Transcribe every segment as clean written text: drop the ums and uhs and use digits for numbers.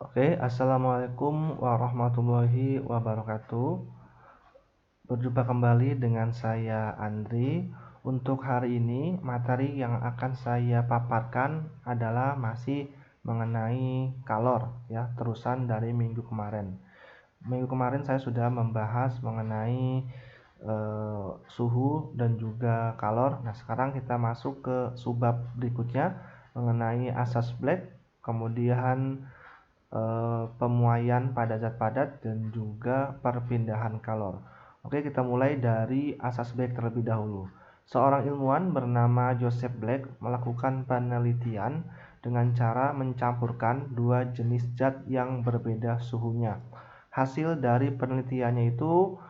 Oke, assalamualaikum warahmatullahi wabarakatuh. Berjumpa kembali dengan saya Andri. Untuk hari ini, materi yang akan saya paparkan adalah masih mengenai kalor, ya, terusan dari minggu kemarin. Minggu kemarin saya sudah membahas mengenai suhu dan juga kalor. Nah, sekarang kita masuk ke subbab berikutnya mengenai asas Black, kemudian pemuaian pada zat padat dan juga perpindahan kalor. Oke, kita mulai dari asas Black terlebih dahulu. Seorang ilmuwan bernama Joseph Black melakukan penelitian dengan cara mencampurkan dua jenis zat yang berbeda suhunya. Hasil dari penelitiannya itu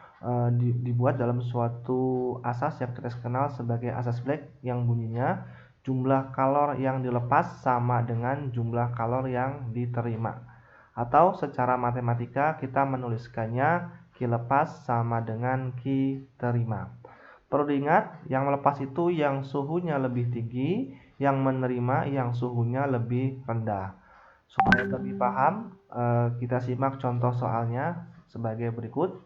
dibuat dalam suatu asas yang kita kenal sebagai asas Black, yang bunyinya jumlah kalor yang dilepas sama dengan jumlah kalor yang diterima. Atau secara matematika kita menuliskannya Q lepas sama dengan Q terima. Perlu diingat, yang melepas itu yang suhunya lebih tinggi, yang menerima yang suhunya lebih rendah. Supaya lebih paham, kita simak contoh soalnya sebagai berikut.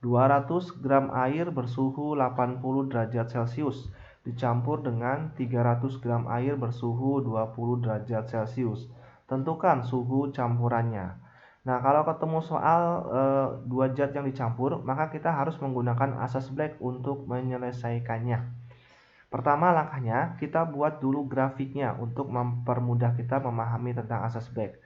200 gram air bersuhu 80 derajat Celcius dicampur dengan 300 gram air bersuhu 20 derajat Celcius. Tentukan suhu campurannya. Nah, kalau ketemu soal dua zat yang dicampur, maka kita harus menggunakan asas Black untuk menyelesaikannya. Pertama langkahnya, kita buat dulu grafiknya untuk mempermudah kita memahami tentang asas Black.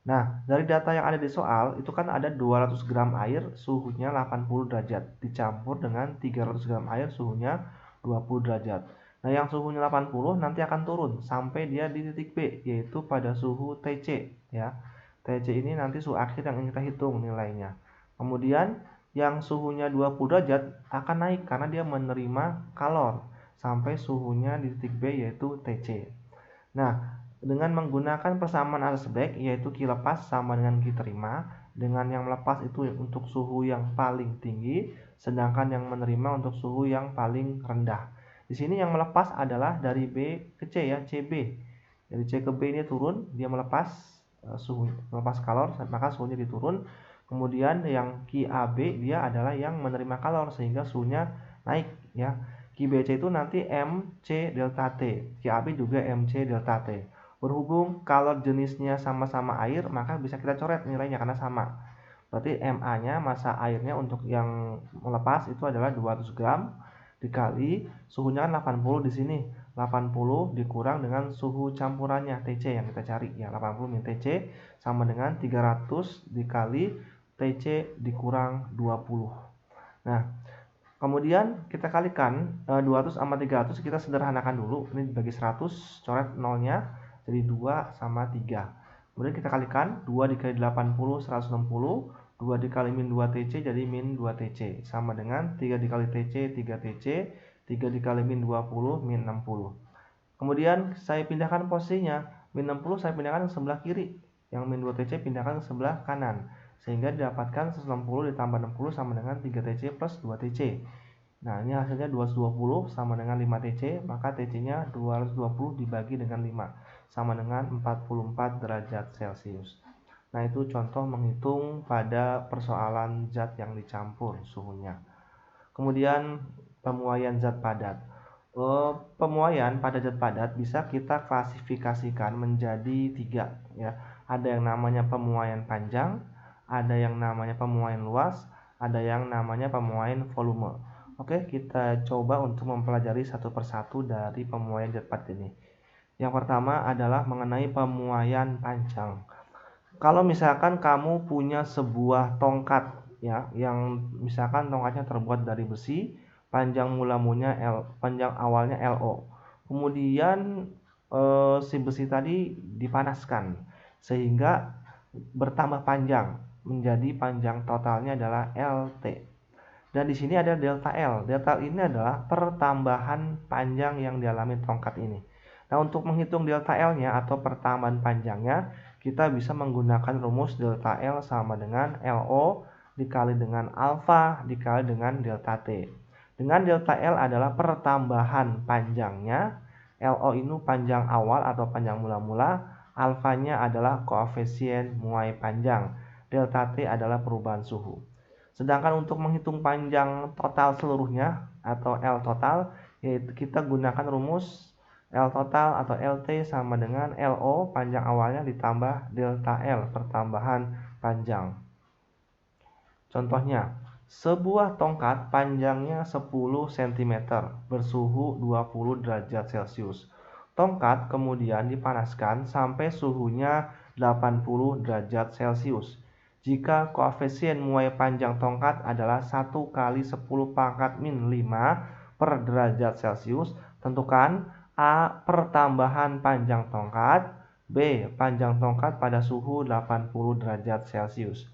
Nah, dari data yang ada di soal, itu kan ada 200 gram air suhunya 80 derajat dicampur dengan 300 gram air suhunya 20 derajat. Nah, yang suhunya 80 nanti akan turun sampai dia di titik B, yaitu pada suhu TC, ya. TC ini nanti suhu akhir yang kita hitung nilainya. Kemudian yang suhunya 20 derajat akan naik karena dia menerima kalor sampai suhunya di titik B, yaitu TC. Nah, dengan menggunakan persamaan asas Black, yaitu Q lepas sama dengan Q terima, dengan yang melepas itu untuk suhu yang paling tinggi, sedangkan yang menerima untuk suhu yang paling rendah. Di sini yang melepas adalah dari B ke C, ya, CB. Dari C ke B ini turun, dia melepas suhu, melepas kalor, maka suhunya diturun. Kemudian yang QAB dia adalah yang menerima kalor sehingga suhunya naik, ya. QBC itu nanti MC delta T, QAB juga MC delta T. Berhubung kalor jenisnya sama-sama air, maka bisa kita coret nilainya karena sama. Berarti MA-nya, massa airnya untuk yang melepas itu adalah 200 gram dikali suhunya 80 di sini. 80 dikurang dengan suhu campurannya TC yang kita cari, ya, 80 min TC sama dengan 300 dikali TC dikurang 20. Nah, kemudian kita kalikan 200 sama 300, kita sederhanakan dulu. Ini dibagi 100, coret nolnya, jadi 2 sama 3. Kemudian kita kalikan 2 dikali 80, 160. 2 dikali min 2 TC jadi min 2 TC. Sama dengan 3 dikali TC, 3 TC. 3 dikali min 20, min 60. Kemudian saya pindahkan posisinya. Min 60 saya pindahkan ke sebelah kiri. Yang min 2 TC pindahkan ke sebelah kanan. Sehingga didapatkan 160 ditambah 60 sama dengan 3 TC plus 2 TC. Nah, ini hasilnya 220 sama dengan 5 TC, maka TC-nya 220 dibagi dengan 5, sama dengan 44 derajat Celcius. Nah, itu contoh menghitung pada persoalan zat yang dicampur suhunya. Kemudian pemuaian zat padat. Pemuaian pada zat padat bisa kita klasifikasikan menjadi 3, ya. Ada yang namanya pemuaian panjang, ada yang namanya pemuaian luas, ada yang namanya pemuaian volume. Oke, kita coba untuk mempelajari satu persatu dari pemuaian zat padat ini. Yang pertama adalah mengenai pemuaian panjang. Kalau misalkan kamu punya sebuah tongkat, ya, yang misalkan tongkatnya terbuat dari besi, panjang awalnya LO. Kemudian si besi tadi dipanaskan sehingga bertambah panjang, menjadi panjang totalnya adalah LT. Dan di sini ada delta L. Delta L ini adalah pertambahan panjang yang dialami tongkat ini. Nah, untuk menghitung delta L-nya atau pertambahan panjangnya, kita bisa menggunakan rumus delta L sama dengan LO dikali dengan alfa dikali dengan delta T. Dengan delta L adalah pertambahan panjangnya, LO ini panjang awal atau panjang mula-mula, alfanya adalah koefisien muai panjang, delta T adalah perubahan suhu. Sedangkan untuk menghitung panjang total seluruhnya atau L total, yaitu kita gunakan rumus L total atau LT sama dengan LO panjang awalnya ditambah delta L pertambahan panjang. Contohnya, sebuah tongkat panjangnya 10 cm bersuhu 20 derajat Celcius. Tongkat kemudian dipanaskan sampai suhunya 80 derajat Celcius. Jika koefisien muai panjang tongkat adalah 1 kali 10 pangkat min 5 per derajat Celcius, tentukan A. Pertambahan panjang tongkat, B. Panjang tongkat pada suhu 80 derajat Celcius.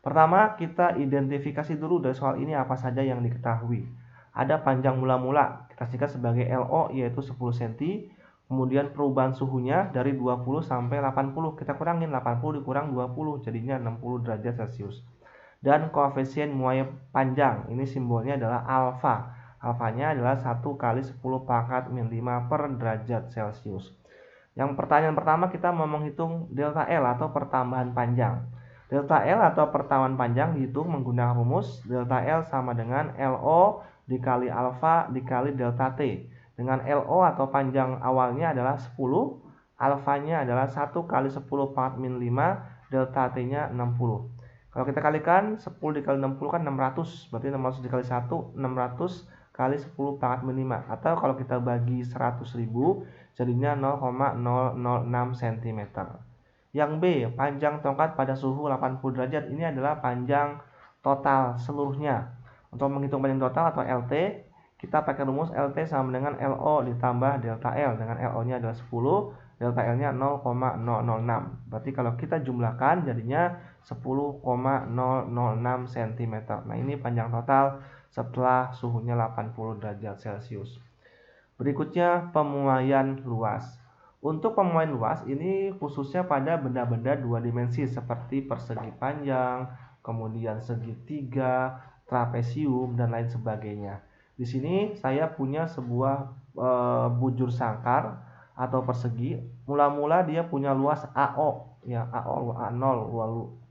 Pertama, kita identifikasi dulu dari soal ini apa saja yang diketahui. Ada panjang mula-mula, kita singkat sebagai LO yaitu 10 cm. Kemudian perubahan suhunya dari 20 sampai 80. Kita kurangin 80 dikurang 20 jadinya 60 derajat Celcius. Dan koefisien muai panjang, ini simbolnya adalah alfa. Alfanya adalah 1 kali 10 pangkat min 5 per derajat Celcius. Yang pertanyaan pertama kita mau menghitung delta L atau pertambahan panjang. Delta L atau pertambahan panjang dihitung menggunakan rumus delta L sama dengan LO dikali alfa dikali delta T. Dengan LO atau panjang awalnya adalah 10, alfanya adalah 1 kali 10 pangkat min 5, delta T-nya 60. Kalau kita kalikan 10 dikali 60 kan 600, berarti 600 dikali 1, 600 kali 10 pangkat min 5. Atau kalau kita bagi 100.000 jadinya 0,006 cm. Yang B, panjang tongkat pada suhu 80 derajat, ini adalah panjang total seluruhnya. Untuk menghitung panjang total atau LT, kita pakai rumus LT sama dengan LO ditambah delta L. Dengan LO-nya adalah 10, delta L-nya 0,006. Berarti kalau kita jumlahkan jadinya 10,006 cm. Nah, ini panjang total setelah suhunya 80 derajat Celcius. Berikutnya pemuaian luas. Untuk pemuaian luas ini khususnya pada benda-benda dua dimensi seperti persegi panjang, kemudian segitiga, trapesium dan lain sebagainya. Di sini saya punya sebuah bujur sangkar atau persegi. Mula-mula dia punya luas AO, ya AO A0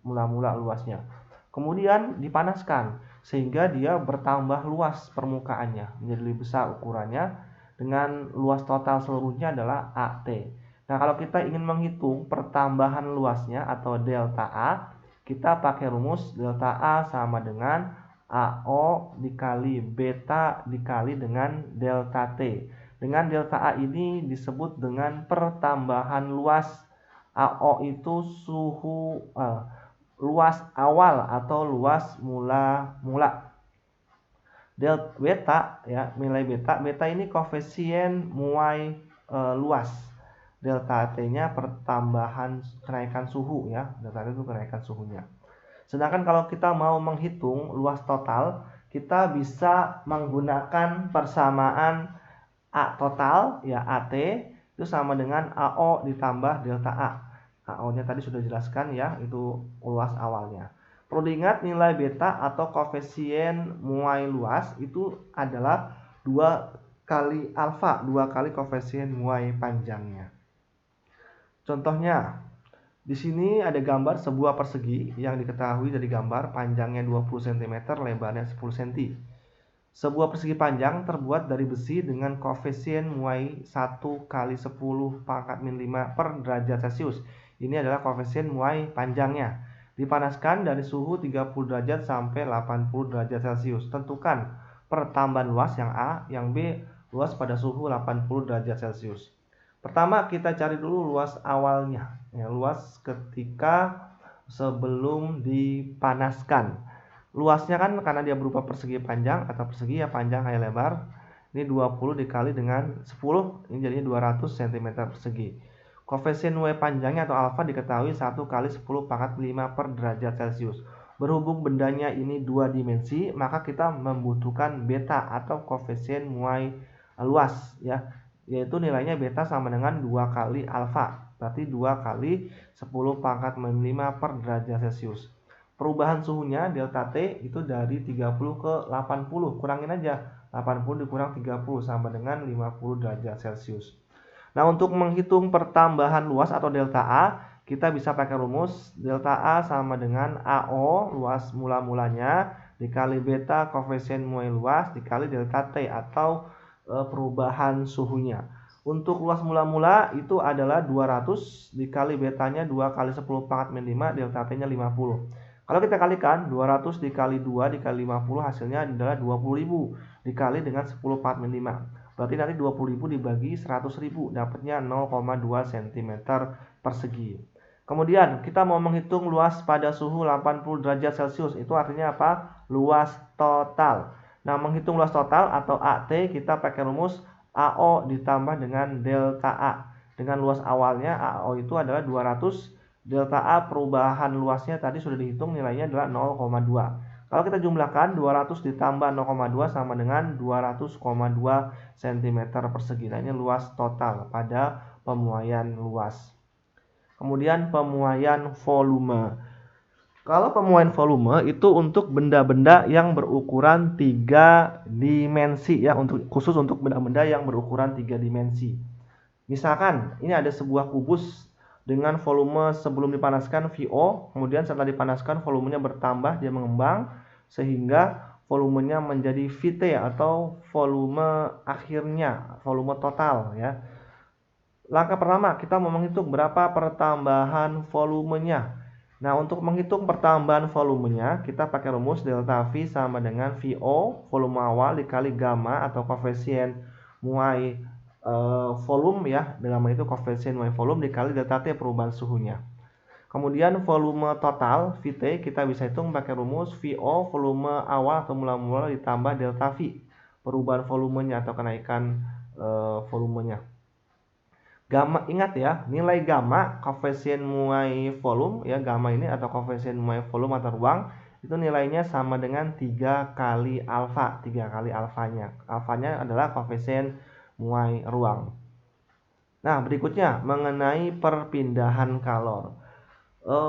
mula-mula luasnya. Kemudian dipanaskan sehingga dia bertambah luas permukaannya, menjadi lebih besar ukurannya. Dengan luas total seluruhnya adalah AT. Nah, kalau kita ingin menghitung pertambahan luasnya atau delta A, kita pakai rumus delta A sama dengan AO dikali beta dikali dengan delta T. Dengan delta A ini disebut dengan pertambahan luas. AO itu luas awal atau luas mula-mula. Delta beta ya, nilai beta ini koefisien muai luas. Delta T-nya pertambahan kenaikan suhu ya. Delta T itu kenaikan suhunya. Sedangkan kalau kita mau menghitung luas total, kita bisa menggunakan persamaan A total ya AT itu sama dengan AO ditambah delta A. AO-nya tadi sudah dijelaskan ya, itu luas awalnya. Perlu diingat nilai beta atau koefisien muai luas itu adalah 2 kali alfa, 2 kali koefisien muai panjangnya. Contohnya, di sini ada gambar sebuah persegi yang diketahui dari gambar panjangnya 20 cm, lebarnya 10 cm. Sebuah persegi panjang terbuat dari besi dengan koefisien muai 1 kali 10 pangkat min 5 per derajat Celcius. Ini adalah koefisien muai panjangnya. Dipanaskan dari suhu 30 derajat sampai 80 derajat Celcius. Tentukan pertambahan luas yang A, yang B luas pada suhu 80 derajat Celcius. Pertama kita cari dulu luas awalnya, ya, luas ketika sebelum dipanaskan. Luasnya kan karena dia berupa persegi panjang atau persegi ya panjang kali lebar. Ini 20 dikali dengan 10, ini jadinya 200 cm persegi. Koefisien muai panjangnya atau alfa diketahui 1 kali 10 pangkat 5 per derajat Celcius. Berhubung bendanya ini dua dimensi, maka kita membutuhkan beta atau koefisien muai luas ya, yaitu nilainya beta sama dengan 2 kali alfa. Berarti 2 kali 10 pangkat 5 per derajat Celcius. Perubahan suhunya delta T itu dari 30 ke 80. Kurangin aja. 80 dikurang 30 sama dengan 50 derajat Celcius. Nah, untuk menghitung pertambahan luas atau delta A, kita bisa pakai rumus delta A sama dengan AO, luas mula-mulanya, dikali beta koefisien muai luas, dikali delta T atau perubahan suhunya. Untuk luas mula-mula itu adalah 200 dikali betanya 2 kali 10 pangkat min 5, delta T-nya 50. Kalau kita kalikan 200 dikali 2 dikali 50 hasilnya adalah 20.000 dikali dengan 10 pangkat min 5. Berarti nanti 20.000 dibagi 100.000 dapatnya 0,2 cm persegi. Kemudian kita mau menghitung luas pada suhu 80 derajat Celcius. Itu artinya apa? Luas total. Nah, menghitung luas total atau AT kita pakai rumus AO ditambah dengan delta A. Dengan luas awalnya AO itu adalah 200, delta A perubahan luasnya tadi sudah dihitung, nilainya adalah 0,2. Kalau kita jumlahkan 200 ditambah 0,2 sama dengan 200,2 cm persegi. Nah, ini luas total pada pemuaian luas. Kemudian pemuaian volume. Kalau pemuaian volume itu untuk benda-benda yang berukuran 3 dimensi ya, khusus untuk benda-benda yang berukuran 3 dimensi. Misalkan ini ada sebuah kubus dengan volume sebelum dipanaskan VO, kemudian setelah dipanaskan volumenya bertambah, dia mengembang sehingga volumenya menjadi VT atau volume akhirnya, volume total ya. Langkah pertama kita mau menghitung berapa pertambahan volumenya. Nah, untuk menghitung pertambahan volumenya kita pakai rumus delta V sama dengan VO, volume awal dikali gamma atau koefisien muai volume ya, dengan itu koefisien muai volume dikali delta T perubahan suhunya. Kemudian volume total VT kita bisa hitung pakai rumus VO, volume awal atau mula-mula ditambah delta V perubahan volumenya atau kenaikan volumenya. Gamma, ingat ya, nilai gamma koefisien muai volume ya, gamma ini atau koefisien muai volume atau ruang itu nilainya sama dengan 3 kali alfa, 3 kali alfanya. Alfanya adalah koefisien muai ruang. Nah, berikutnya mengenai perpindahan kalor.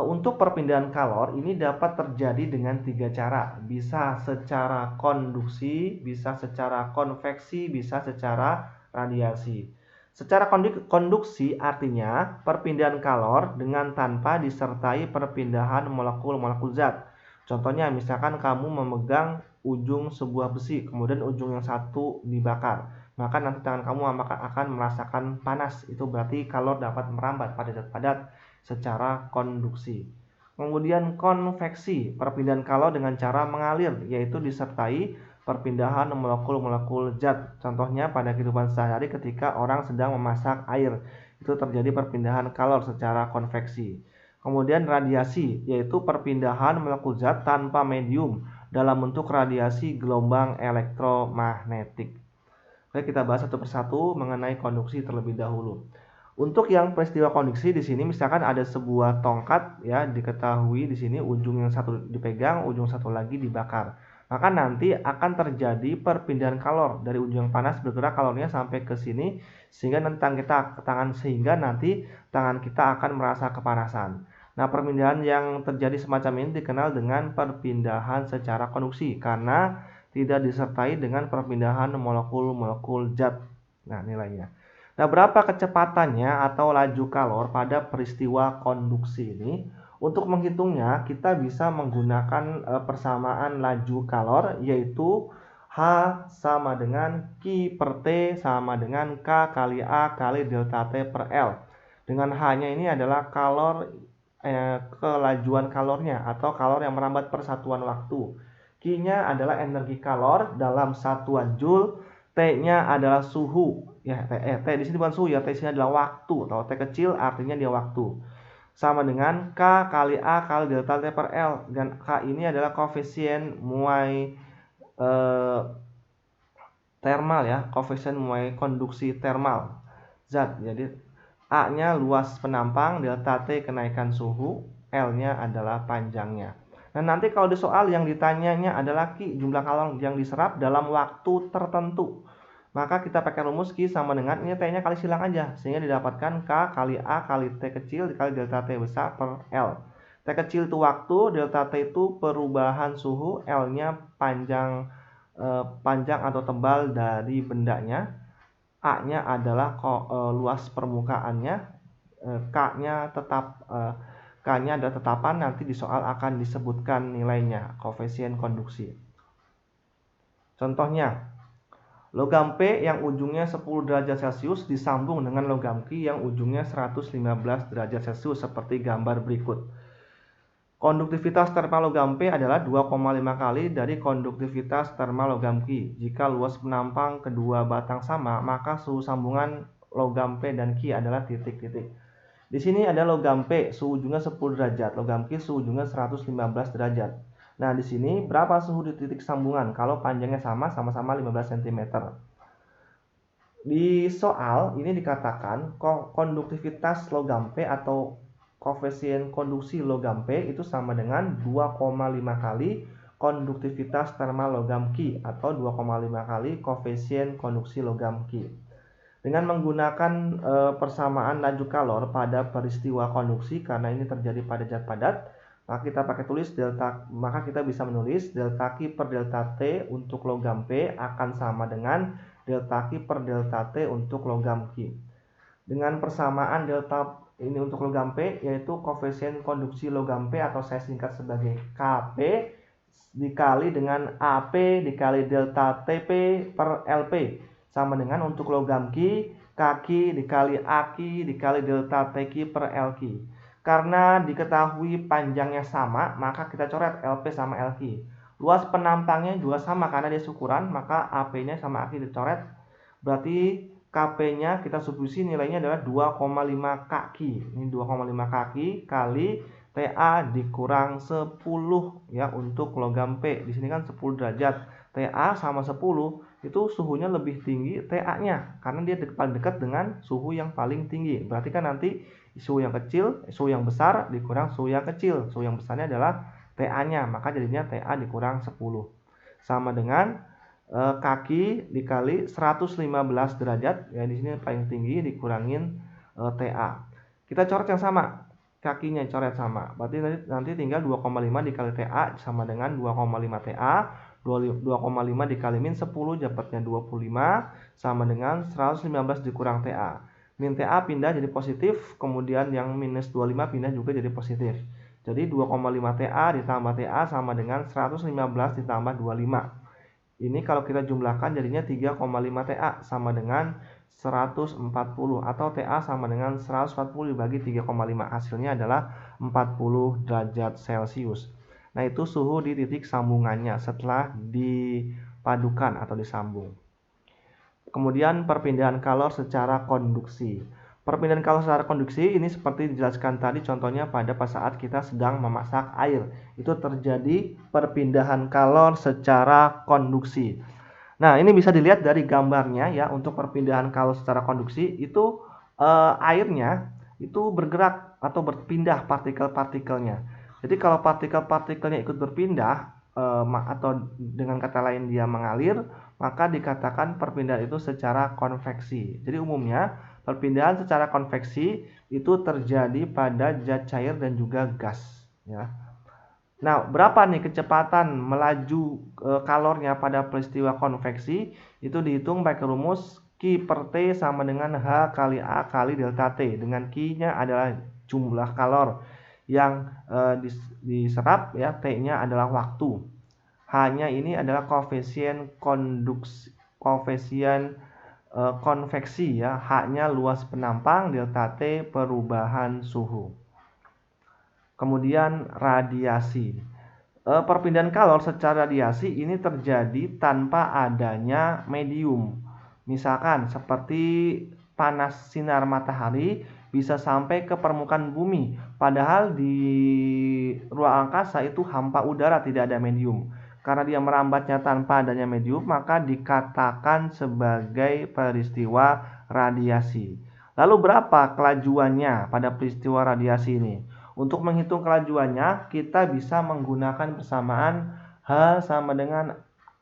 Untuk perpindahan kalor ini dapat terjadi dengan 3 cara. Bisa secara konduksi, bisa secara konveksi, bisa secara radiasi. Secara konduksi artinya perpindahan kalor dengan tanpa disertai perpindahan molekul-molekul zat. Contohnya misalkan kamu memegang ujung sebuah besi, kemudian ujung yang satu dibakar, maka nanti tangan kamu akan merasakan panas. Itu berarti kalor dapat merambat pada zat padat secara konduksi. Kemudian konveksi, perpindahan kalor dengan cara mengalir, yaitu disertai perpindahan molekul-molekul zat. Contohnya pada kehidupan sehari-hari ketika orang sedang memasak air, itu terjadi perpindahan kalor secara konveksi. Kemudian radiasi, yaitu perpindahan molekul zat tanpa medium dalam bentuk radiasi gelombang elektromagnetik. Oke, kita bahas satu persatu mengenai konduksi terlebih dahulu. Untuk yang peristiwa konduksi di sini misalkan ada sebuah tongkat ya, diketahui di sini ujung yang satu dipegang, ujung satu lagi dibakar. Maka nanti akan terjadi perpindahan kalor dari ujung yang panas bergerak kalornya sampai ke sini sehingga nanti tangan kita akan merasa kepanasan. Nah, perpindahan yang terjadi semacam ini dikenal dengan perpindahan secara konduksi karena tidak disertai dengan perpindahan molekul-molekul zat. Nah, nilainya. Nah, berapa kecepatannya atau laju kalor pada peristiwa konduksi ini? Untuk menghitungnya, kita bisa menggunakan persamaan laju kalor, yaitu H sama dengan Q per T sama dengan K kali A kali delta T per L. Dengan H-nya ini adalah kelajuan kalornya atau kalor yang merambat per satuan waktu. Q-nya adalah energi kalor dalam satuan joule, T-nya adalah suhu. Ya, T di sini bukan suhu ya, T di sini adalah waktu. Kalau T kecil artinya dia waktu. Sama dengan K kali A kali delta T per L. Dan K ini adalah koefisien muai thermal ya, koefisien muai konduksi thermal zat. Jadi A-nya luas penampang, delta T kenaikan suhu, L-nya adalah panjangnya. Nah, nanti kalau di soal yang ditanyanya adalah Q, jumlah kalor yang diserap dalam waktu tertentu. Maka kita pakai rumus Q sama dengan ini T-nya kali silang aja, sehingga didapatkan K kali A kali T kecil dikali delta T besar per L. T kecil itu waktu, delta T itu perubahan suhu, L-nya panjang atau tebal dari bendanya. A-nya adalah luas permukaannya, K-nya adalah tetapan, nanti di soal akan disebutkan nilainya, koefisien konduksi. Contohnya, logam P yang ujungnya 10 derajat Celcius disambung dengan logam Q yang ujungnya 115 derajat Celcius seperti gambar berikut. Konduktivitas termal logam P adalah 2,5 kali dari konduktivitas termal logam Q. Jika luas penampang kedua batang sama, maka suhu sambungan logam P dan Q adalah titik-titik. Di sini ada logam P, suhu ujungnya 10 derajat, logam Q suhu ujungnya 115 derajat. Nah, di sini berapa suhu di titik sambungan? Kalau panjangnya sama-sama 15 cm. Di soal ini dikatakan konduktivitas logam P atau koefisien konduksi logam P itu sama dengan 2,5 kali konduktivitas termal logam Q atau 2,5 kali koefisien konduksi logam Q. Dengan menggunakan persamaan laju kalor pada peristiwa konduksi, karena ini terjadi pada zat padat, maka kita bisa menulis delta Q per delta T untuk logam P akan sama dengan delta Q per delta T untuk logam Q. Dengan persamaan delta ini untuk logam P yaitu koefisien konduksi logam P atau saya singkat sebagai Kp dikali dengan AP dikali delta TP per LP sama dengan untuk logam Q Kq dikali Aq dikali delta Tq per Lq. Karena diketahui panjangnya sama, maka kita coret LP sama LQ. Luas penampangnya juga sama karena dia syukuran, maka AP-nya sama AK dicoret. Berarti KP-nya kita substitusi nilainya adalah 2,5 kaki. Ini 2,5 kaki kali TA dikurang 10 ya untuk logam P. Di sini kan 10 derajat. TA sama 10 itu suhunya lebih tinggi TA-nya karena dia paling dekat dengan suhu yang paling tinggi. Berarti kan nanti suhu yang kecil, suhu yang besar dikurang suhu yang kecil. Suhu yang besarnya adalah TA-nya, maka jadinya TA dikurang 10. Sama dengan kaki dikali 115 derajat ya, di sini paling tinggi dikurangin TA. Kita coret yang sama, kakinya coret sama. Berarti nanti tinggal 2,5 dikali TA sama dengan 2,5 TA. 2,5 dikali min 10 dapatnya 25 sama dengan 115 dikurang TA. Min TA pindah jadi positif, kemudian yang minus 25 pindah juga jadi positif. Jadi 2,5 TA ditambah TA sama dengan 115 ditambah 25. Ini kalau kita jumlahkan jadinya 3,5 TA sama dengan 140 atau TA sama dengan 140 dibagi 3,5. Hasilnya adalah 40 derajat Celcius. Nah, itu suhu di titik sambungannya setelah dipadukan atau disambung. Kemudian perpindahan kalor secara konduksi. Perpindahan kalor secara konduksi ini seperti dijelaskan tadi contohnya pada saat kita sedang memasak air. Itu terjadi perpindahan kalor secara konduksi. Nah, ini bisa dilihat dari gambarnya ya, untuk perpindahan kalor secara konduksi itu airnya itu bergerak atau berpindah partikel-partikelnya. Jadi kalau partikel-partikelnya ikut berpindah atau dengan kata lain dia mengalir, maka dikatakan perpindahan itu secara konveksi. Jadi umumnya perpindahan secara konveksi itu terjadi pada zat cair dan juga gas ya. Nah, berapa nih kecepatan melaju kalornya pada peristiwa konveksi? Itu dihitung pakai rumus Q per T sama dengan H kali A kali delta T. Dengan Q-nya adalah jumlah kalor yang diserap ya, T-nya adalah waktu. H-nya ini adalah koefisien konveksi ya, H-nya luas penampang, delta T perubahan suhu. Kemudian radiasi. Perpindahan kalor secara radiasi ini terjadi tanpa adanya medium. Misalkan seperti panas sinar matahari bisa sampai ke permukaan bumi, padahal di ruang angkasa itu hampa udara, tidak ada medium. Karena dia merambatnya tanpa adanya medium, maka dikatakan sebagai peristiwa radiasi. Lalu berapa kelajuannya pada peristiwa radiasi ini? Untuk menghitung kelajuannya, kita bisa menggunakan persamaan H sama dengan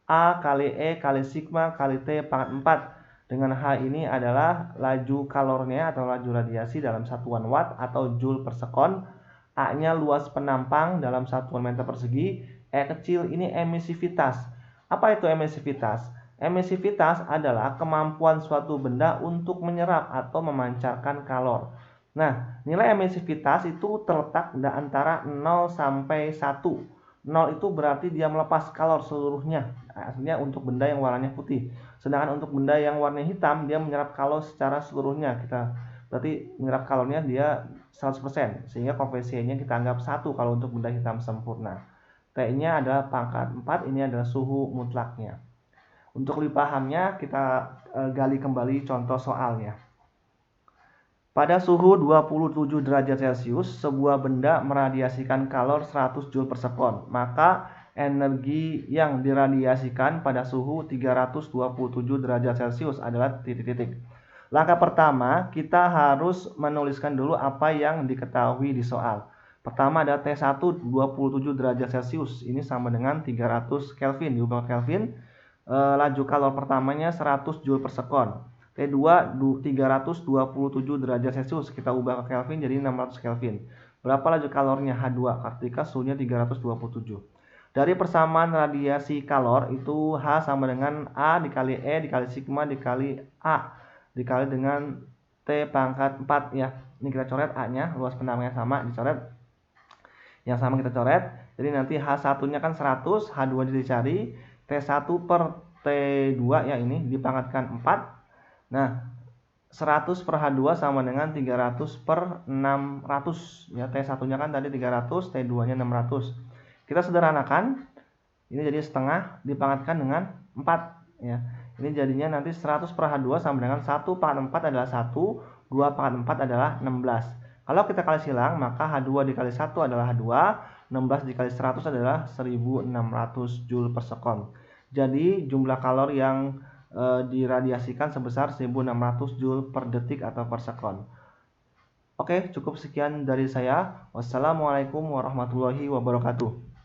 A kali E kali sigma kali T pangkat 4. Dengan H ini adalah laju kalornya atau laju radiasi dalam satuan watt atau joule per sekon. A-nya luas penampang dalam satuan meter persegi. E kecil ini emisivitas. Apa itu emisivitas? Emisivitas adalah kemampuan suatu benda untuk menyerap atau memancarkan kalor. Nah, nilai emisivitas itu terletak antara 0 sampai 1. 0 itu berarti dia melepas kalor seluruhnya. Artinya untuk benda yang warnanya putih. Sedangkan untuk benda yang warnanya hitam, dia menyerap kalor secara seluruhnya. Berarti menyerap kalornya dia 100%, sehingga koefisiennya kita anggap 1 kalau untuk benda hitam sempurna. T-nya adalah pangkat 4, ini adalah suhu mutlaknya. Untuk lebih pahamnya kita gali kembali contoh soalnya. Pada suhu 27 derajat Celcius, sebuah benda meradiasikan kalor 100 Joule per sekon. Maka energi yang diradiasikan pada suhu 327 derajat Celcius adalah titik-titik. Langkah pertama, kita harus menuliskan dulu apa yang diketahui di soal. Pertama ada T1 27 derajat Celcius. Ini sama dengan 300 Kelvin. Diubah Kelvin, laju kalor pertamanya 100 Joule per sekon. T2 327 derajat Celcius, kita ubah ke Kelvin jadi 600 Kelvin. Berapa laju kalornya? H2 ketika suhunya 327. Dari persamaan radiasi kalor itu H sama dengan A dikali E dikali sigma dikali A dikali dengan T pangkat 4 ya. Ini kita coret A-nya, luas pendamainya sama, dicoret. Yang sama kita coret. Jadi nanti H1-nya kan 100, H2 dicari, T1 per T2 ya ini dipangkatkan 4. Nah, 100 per H2 sama dengan 300 per 600 ya. T1-nya kan tadi 300, T2-nya 600. Kita sederhanakan. Ini jadi setengah dipangkatkan dengan 4 ya. Ini jadinya nanti 100 per H2 sama dengan 1 pangkat 4 adalah 1, 2 pangkat 4 adalah 16. Kalau kita kali silang, maka H2 dikali 1 adalah H2, 16 dikali 100 adalah 1600 Joule per sekon. Jadi jumlah kalor yang diradiasikan sebesar 1600 Joule per detik atau per sekon. Oke, cukup sekian dari saya. Wassalamualaikum warahmatullahi wabarakatuh.